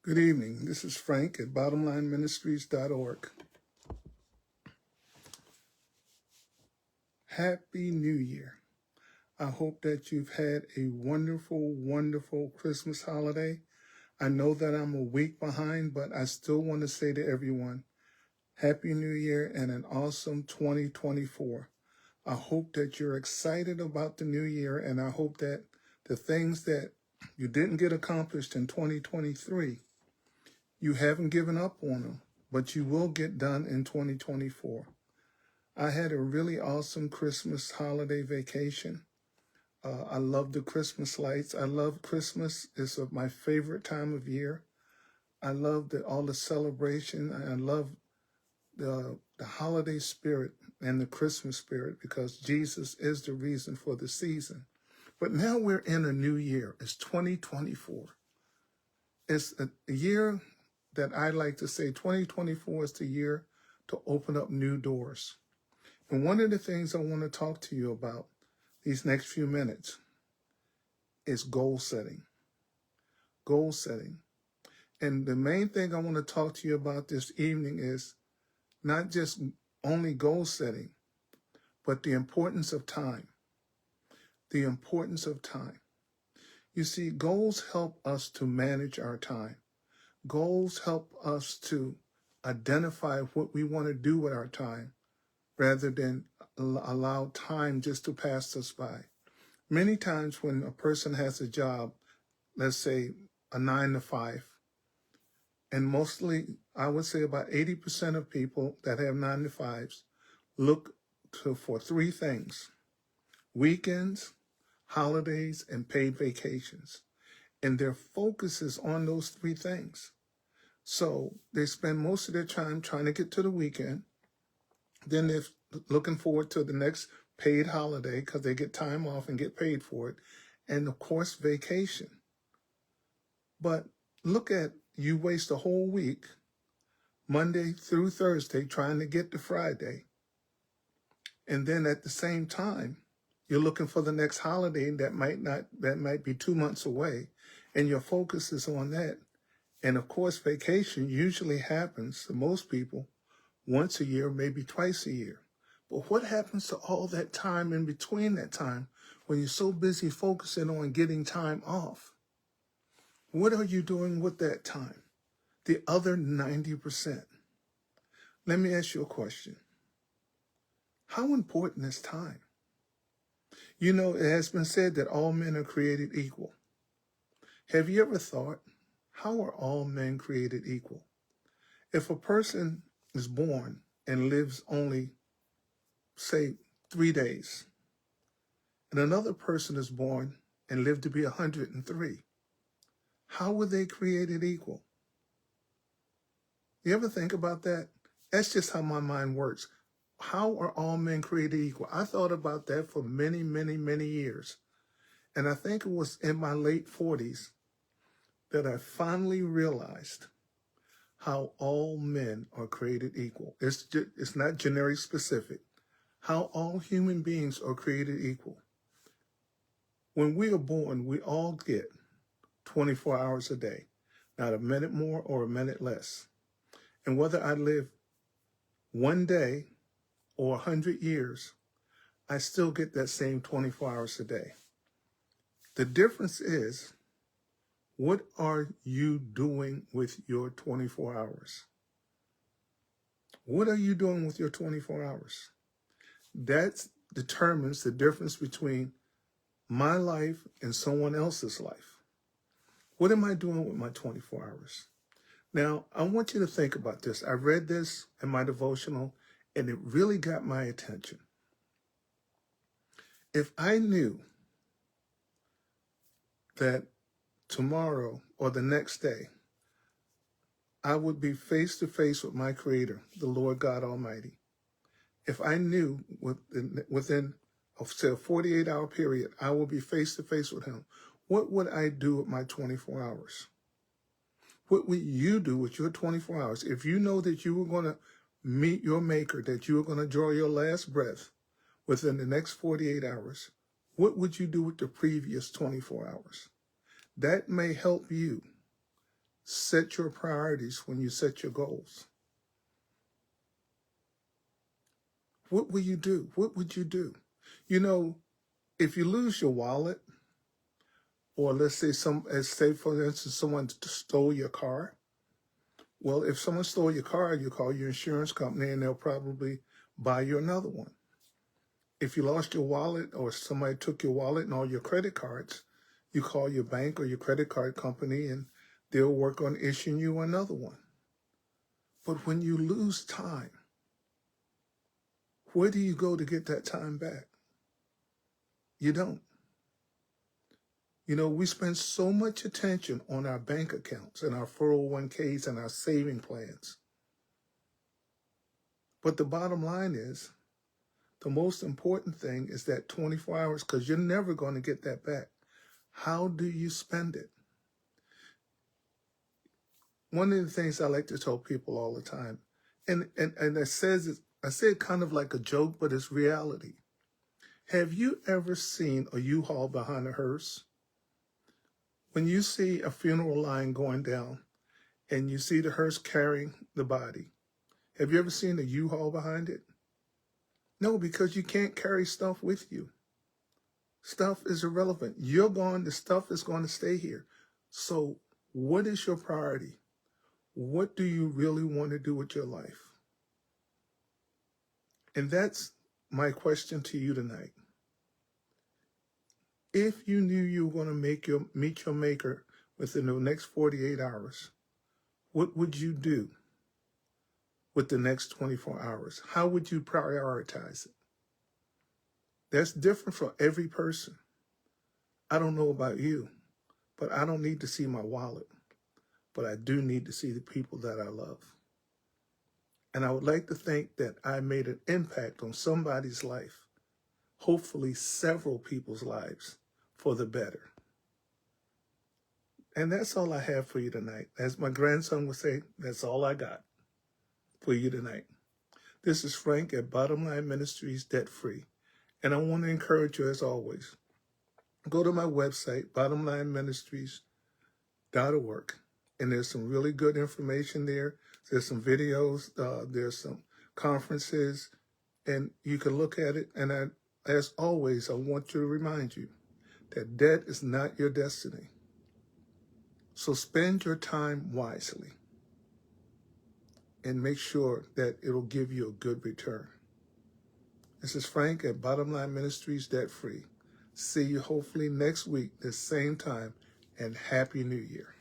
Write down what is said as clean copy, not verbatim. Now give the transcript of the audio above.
Good evening. This is Frank at bottomlineministries.org. Happy New Year. I hope that you've had a wonderful, wonderful Christmas holiday. I know that I'm a week behind, but I still want to say to everyone, Happy New Year and an awesome 2024. I hope that you're excited about the new year, and I hope that the things that you didn't get accomplished in 2023, you haven't given up on them, but you will get done in 2024. I had a really awesome Christmas holiday vacation. I love the Christmas lights. I love Christmas. It's my favorite time of year. I love all the celebration. I love the holiday spirit and the Christmas spirit because Jesus is the reason for the season. But now we're in a new year. It's 2024. It's a year that I like to say 2024 is the year to open up new doors. And one of the things I want to talk to you about these next few minutes is goal setting. Goal setting. And the main thing I want to talk to you about this evening is not just only goal setting, but the importance of time. The importance of time. You see, goals help us to manage our time. Goals help us to identify what we want to do with our time rather than allow time just to pass us by. Many times when a person has a job, let's say a 9 to 5, and mostly I would say about 80% of people that have 9 to 5s look for three things: weekends, holidays, and paid vacations. And their focus is on those three things. So they spend most of their time trying to get to the weekend. Then they're looking forward to the next paid holiday because they get time off and get paid for it. And of course, vacation. But look at, you waste a whole week, Monday through Thursday, trying to get to Friday. And then at the same time, you're looking for the next holiday that might be 2 months away. And your focus is on that. And of course, vacation usually happens to most people once a year, maybe twice a year. But what happens to all that time in between that time when you're so busy focusing on getting time off? What are you doing with that time? The other 90%. Let me ask you a question. How important is time? You know, it has been said that all men are created equal. Have you ever thought, how are all men created equal? If a person is born and lives only, say, 3 days, and another person is born and lived to be 103, how were they created equal? You ever think about that? That's just how my mind works. How are all men created equal? I thought about that for many, many, many years. And I think it was in my late 40s that I finally realized how all men are created equal. It's not generic specific. How all human beings are created equal. When we are born, we all get 24 hours a day, not a minute more or a minute less. And whether I live 1 day or 100 years, I still get that same 24 hours a day. The difference is, what are you doing with your 24 hours? What are you doing with your 24 hours? That determines the difference between my life and someone else's life. What am I doing with my 24 hours? Now, I want you to think about this. I read this in my devotional, and it really got my attention. If I knew that tomorrow or the next day, I would be face to face with my Creator, the Lord God Almighty. If I knew within a 48-hour period, I will be face to face with Him, what would I do with my 24 hours? What would you do with your 24 hours? If you know that you were going to meet your Maker, that you were going to draw your last breath within the next 48 hours, what would you do with the previous 24 hours? That may help you set your priorities when you set your goals? What will you do? What would you do? You know, if you lose your wallet, or let's say for instance, someone stole your car. Well, if someone stole your car, you call your insurance company and they'll probably buy you another one. If you lost your wallet or somebody took your wallet and all your credit cards, you call your bank or your credit card company and they'll work on issuing you another one. But when you lose time, where do you go to get that time back? You don't. You know, we spend so much attention on our bank accounts and our 401ks and our saving plans. But the bottom line is, the most important thing is that 24 hours, because you're never going to get that back. How do you spend it? One of the things I like to tell people all the time, and I say it kind of like a joke, but it's reality. Have you ever seen a U-Haul behind a hearse? When you see a funeral line going down and you see the hearse carrying the body, have you ever seen a U-Haul behind it? No, because you can't carry stuff with you. Stuff is irrelevant. You're gone, the stuff is going to stay here. So what is your priority? What do you really want to do with your life? And that's my question to you tonight. If you knew you were going to meet your maker within the next 48 hours, what would you do with the next 24 hours? How would you prioritize it? That's different for every person. I don't know about you, but I don't need to see my wallet, but I do need to see the people that I love. And I would like to think that I made an impact on somebody's life, hopefully several people's lives, for the better. And that's all I have for you tonight. As my grandson would say, that's all I got for you tonight. This is Frank at Bottomline Ministries, Debt Free. And I want to encourage you, as always, go to my website, bottomlineministries.org. And there's some really good information there. There's some videos, there's some conferences, and you can look at it. And as always, I want to remind you that debt is not your destiny. So spend your time wisely and make sure that it'll give you a good return. This is Frank at Bottomline Ministries, Debt Free. See you hopefully next week, the same time, and Happy New Year.